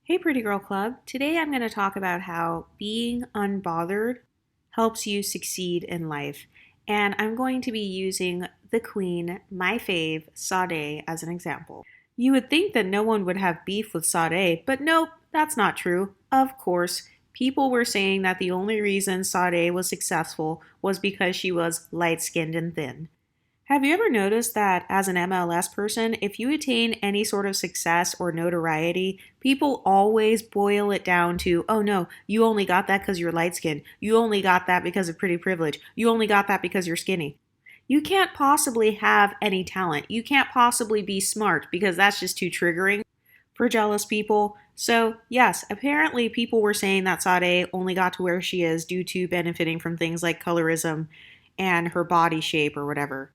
Hey, Pretty Girl Club. Today I'm going to talk about how being unbothered helps you succeed in life. And I'm going to be using the Queen, my fave, Sade, as an example. You would think that no one would have beef with Sade, but nope, that's not true. Of course, people were saying that the only reason Sade was successful was because she was light skinned and thin. Have you ever noticed that as an MLS person, if you attain any sort of success or notoriety, people always boil it down to, oh no, you only got that because you're light skinned. You only got that because of pretty privilege. You only got that because you're skinny. You can't possibly have any talent. You can't possibly be smart because that's just too triggering for jealous people. So, yes, apparently people were saying that Sade only got to where she is due to benefiting from things like colorism and her body shape or whatever.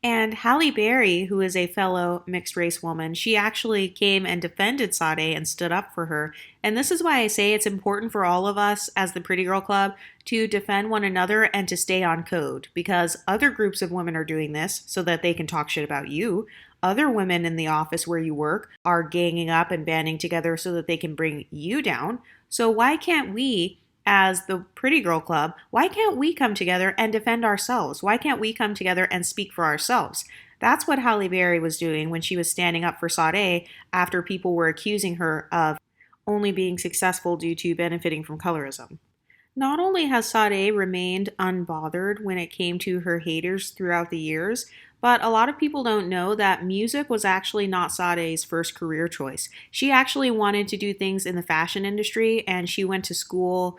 And Halle Berry, who is a fellow mixed race woman, she actually came and defended Sade and stood up for her. And this is why I say it's important for all of us as the Pretty Girl Club to defend one another and to stay on code because other groups of women are doing this so that they can talk shit about you. Other women in the office where you work are ganging up and banding together so that they can bring you down. So why can't we, as the Pretty Girl Club, why can't we come together and defend ourselves? Why can't we come together and speak for ourselves? That's what Halle Berry was doing when she was standing up for Sade after people were accusing her of only being successful due to benefiting from colorism. Not only has Sade remained unbothered when it came to her haters throughout the years, but a lot of people don't know that music was actually not Sade's first career choice. She actually wanted to do things in the fashion industry and she went to school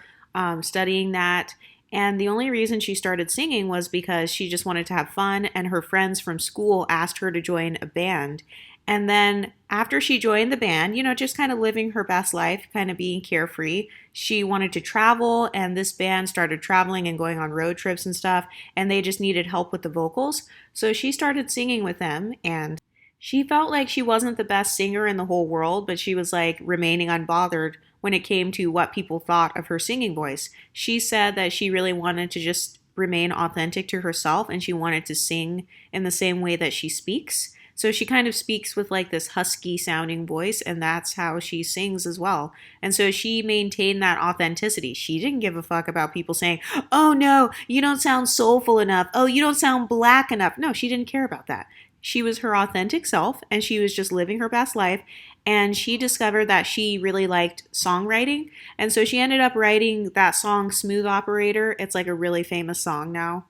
studying that. And the only reason she started singing was because she just wanted to have fun, and her friends from school asked her to join a band. And then after she joined the band, just kind of living her best life, kind of being carefree, she wanted to travel, and this band started traveling and going on road trips and stuff, and they just needed help with the vocals. So she started singing with them, and she felt like she wasn't the best singer in the whole world, but she was like remaining unbothered when it came to what people thought of her singing voice. She said that she really wanted to just remain authentic to herself and she wanted to sing in the same way that she speaks. So she kind of speaks with like this husky sounding voice, and that's how she sings as well. And so she maintained that authenticity. She didn't give a fuck about people saying, oh no, you don't sound soulful enough. Oh, you don't sound black enough. No, she didn't care about that. She was her authentic self and she was just living her best life. And she discovered that she really liked songwriting. And so she ended up writing that song, Smooth Operator. It's like a really famous song now.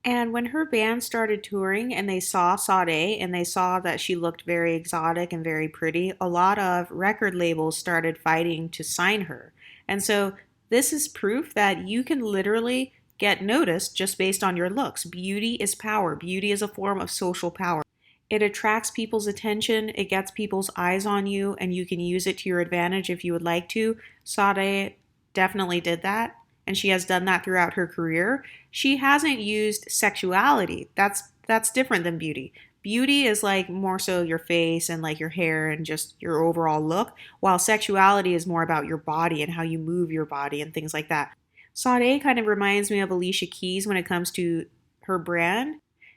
And when her band started touring and they saw Sade and they saw that she looked very exotic and very pretty, a lot of record labels started fighting to sign her. And so this is proof that you can literally get noticed just based on your looks. Beauty is power. Beauty is a form of social power. It attracts people's attention, it gets people's eyes on you, and you can use it to your advantage if you would like to. Sade definitely did that, and she has done that throughout her career. She hasn't used sexuality. That's different than beauty. Beauty is like more so your face and like your hair and just your overall look, while sexuality is more about your body and how you move your body and things like that. Sade kind of reminds me of Alicia Keys when it comes to her brand.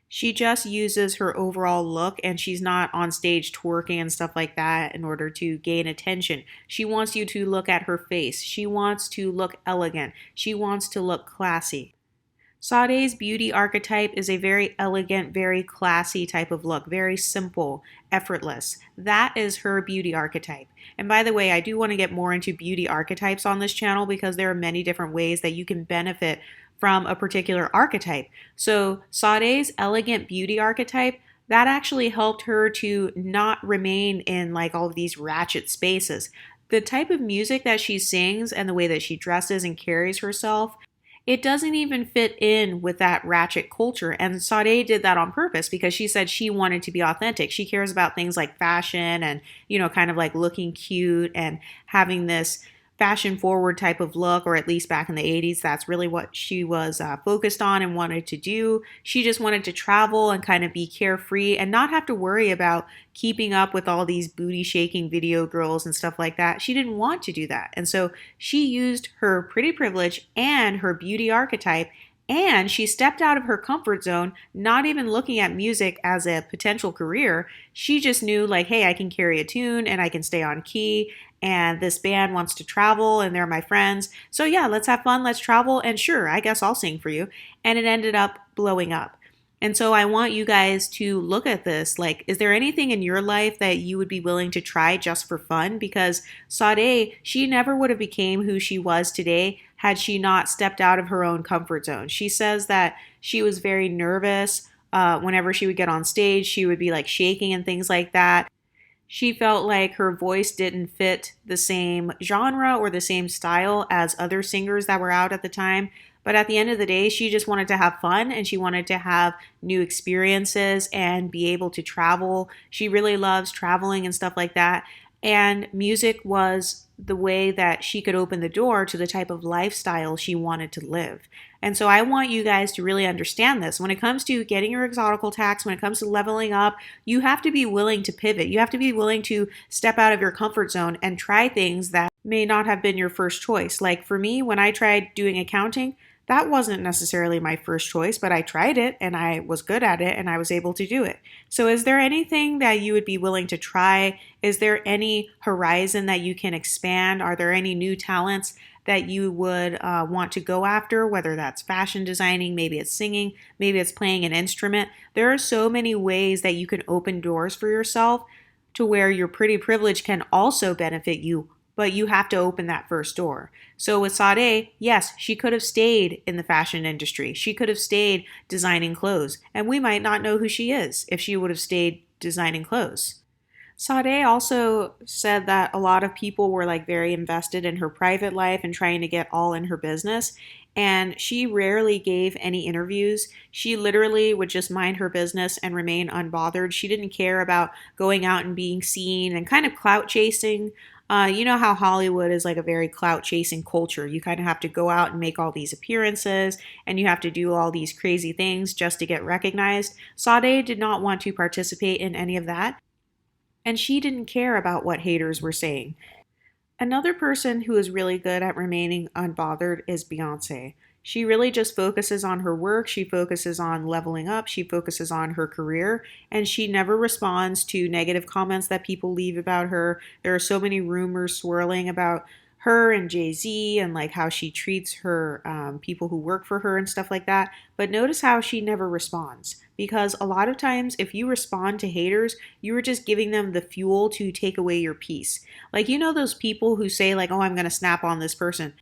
She just uses her overall look and she's not on stage twerking and stuff like that in order to gain attention. She wants you to look at her face. She wants to look elegant. She wants to look classy. Sade's beauty archetype is a very elegant, very classy type of look, very simple, effortless. That is her beauty archetype. And by the way, I do want to get more into beauty archetypes on this channel because there are many different ways that you can benefit from a particular archetype. So Sade's elegant beauty archetype, that actually helped her to not remain in like all of these ratchet spaces. The type of music that she sings and the way that she dresses and carries herself, it doesn't even fit in with that ratchet culture. And Sade did that on purpose because she said she wanted to be authentic. She cares about things like fashion and, kind of like looking cute and having this fashion forward type of look, or at least back in the 80s, that's really what she was focused on and wanted to do. She just wanted to travel and kind of be carefree and not have to worry about keeping up with all these booty shaking video girls and stuff like that. She didn't want to do that. And so she used her pretty privilege and her beauty archetype, and she stepped out of her comfort zone, not even looking at music as a potential career. She just knew like, hey, I can carry a tune and I can stay on key and this band wants to travel and they're my friends. So yeah, let's have fun, let's travel, and sure, I guess I'll sing for you. And it ended up blowing up. And so I want you guys to look at this. Like, is there anything in your life that you would be willing to try just for fun? Because Sade, she never would have became who she was today had she not stepped out of her own comfort zone. She says that she was very nervous. Whenever she would get on stage, she would be like shaking and things like that. She felt like her voice didn't fit the same genre or the same style as other singers that were out at the time. But at the end of the day, she just wanted to have fun and she wanted to have new experiences and be able to travel. She really loves traveling and stuff like that. And music was the way that she could open the door to the type of lifestyle she wanted to live. And so I want you guys to really understand this. When it comes to getting your exotical tax, when it comes to leveling up, you have to be willing to pivot. You have to be willing to step out of your comfort zone and try things that may not have been your first choice. Like for me, when I tried doing accounting, that wasn't necessarily my first choice, but I tried it and I was good at it and I was able to do it. So is there anything that you would be willing to try? Is there any horizon that you can expand? Are there any new talents that you would want to go after, whether that's fashion designing, maybe it's singing, maybe it's playing an instrument? There are so many ways that you can open doors for yourself to where your pretty privilege can also benefit you, but you have to open that first door. So with Sade, yes, she could have stayed in the fashion industry. She could have stayed designing clothes, and we might not know who she is if she would have stayed designing clothes. Sade also said that a lot of people were like very invested in her private life and trying to get all in her business. And she rarely gave any interviews. She literally would just mind her business and remain unbothered. She didn't care about going out and being seen and kind of clout chasing. You know how Hollywood is like a very clout chasing culture. You kind of have to go out and make all these appearances and you have to do all these crazy things just to get recognized. Sade did not want to participate in any of that. And she didn't care about what haters were saying. Another person who is really good at remaining unbothered is Beyonce. She really just focuses on her work, she focuses on leveling up, she focuses on her career, and she never responds to negative comments that people leave about her. There are so many rumors swirling about her and Jay-Z and like how she treats her people who work for her and stuff like that. But notice how she never responds. Because a lot of times, if you respond to haters, you are just giving them the fuel to take away your peace. Like, you know, those people who say, like, oh, I'm going to snap on this person.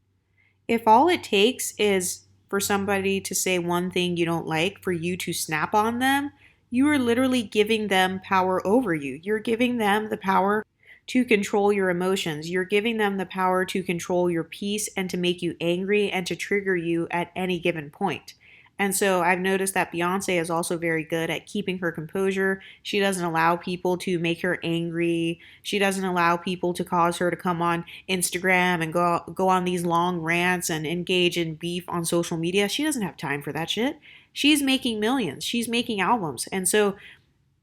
If all it takes is for somebody to say one thing you don't like, for you to snap on them, you are literally giving them power over you. You're giving them the power to control your emotions. You're giving them the power to control your peace and to make you angry and to trigger you at any given point. And so I've noticed that Beyonce is also very good at keeping her composure. She doesn't allow people to make her angry. She doesn't allow people to cause her to come on Instagram and go on these long rants and engage in beef on social media. She doesn't have time for that shit. She's making millions. She's making albums. And so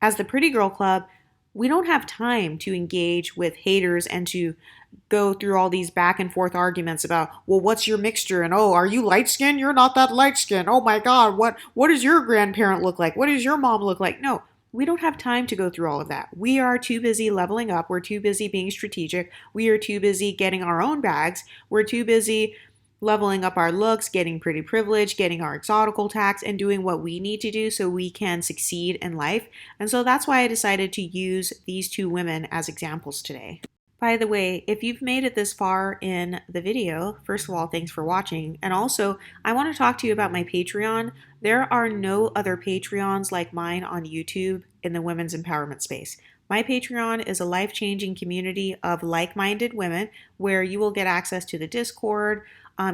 as the Pretty Girl Club, we don't have time to engage with haters and to go through all these back and forth arguments about, well, what's your mixture? And oh, are you light skinned? You're not that light skinned. Oh my God, what does your grandparent look like? What does your mom look like? No, we don't have time to go through all of that. We are too busy leveling up. We're too busy being strategic. We are too busy getting our own bags. We're too busy leveling up our looks, getting pretty privilege, getting our exotical tax, and doing what we need to do so we can succeed in life. And so that's why I decided to use these two women as examples today. By the way, if you've made it this far in the video, first of all, thanks for watching. And also, I want to talk to you about my Patreon. There are no other Patreons like mine on YouTube in the women's empowerment space. My Patreon is a life-changing community of like-minded women where you will get access to the Discord.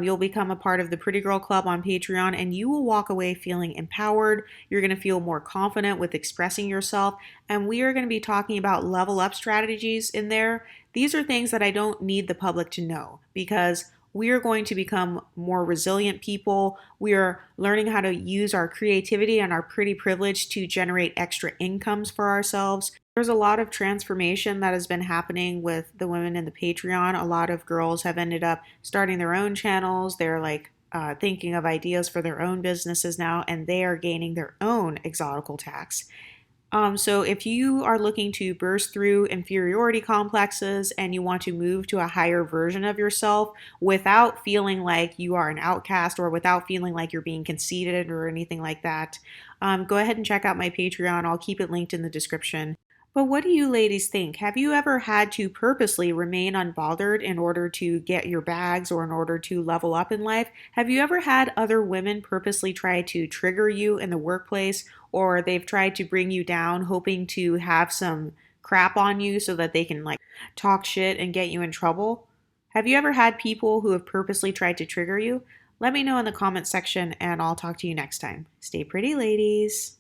You'll become a part of the Pretty Girl Club on Patreon, and you will walk away feeling empowered. You're going to feel more confident with expressing yourself, and we are going to be talking about level up strategies in there. These are things that I don't need the public to know because we are going to become more resilient people. We are learning how to use our creativity and our pretty privilege to generate extra incomes for ourselves. There's a lot of transformation that has been happening with the women in the Patreon. A lot of girls have ended up starting their own channels. They're like thinking of ideas for their own businesses now, and they are gaining their own exotical tax. So if you are looking to burst through inferiority complexes and you want to move to a higher version of yourself without feeling like you are an outcast or without feeling like you're being conceited or anything like that, go ahead and check out my Patreon. I'll keep it linked in the description. But what do you ladies think? Have you ever had to purposely remain unbothered in order to get your bags or in order to level up in life? Have you ever had other women purposely try to trigger you in the workplace, or they've tried to bring you down hoping to have some crap on you so that they can like talk shit and get you in trouble? Have you ever had people who have purposely tried to trigger you? Let me know in the comment section and I'll talk to you next time. Stay pretty, ladies.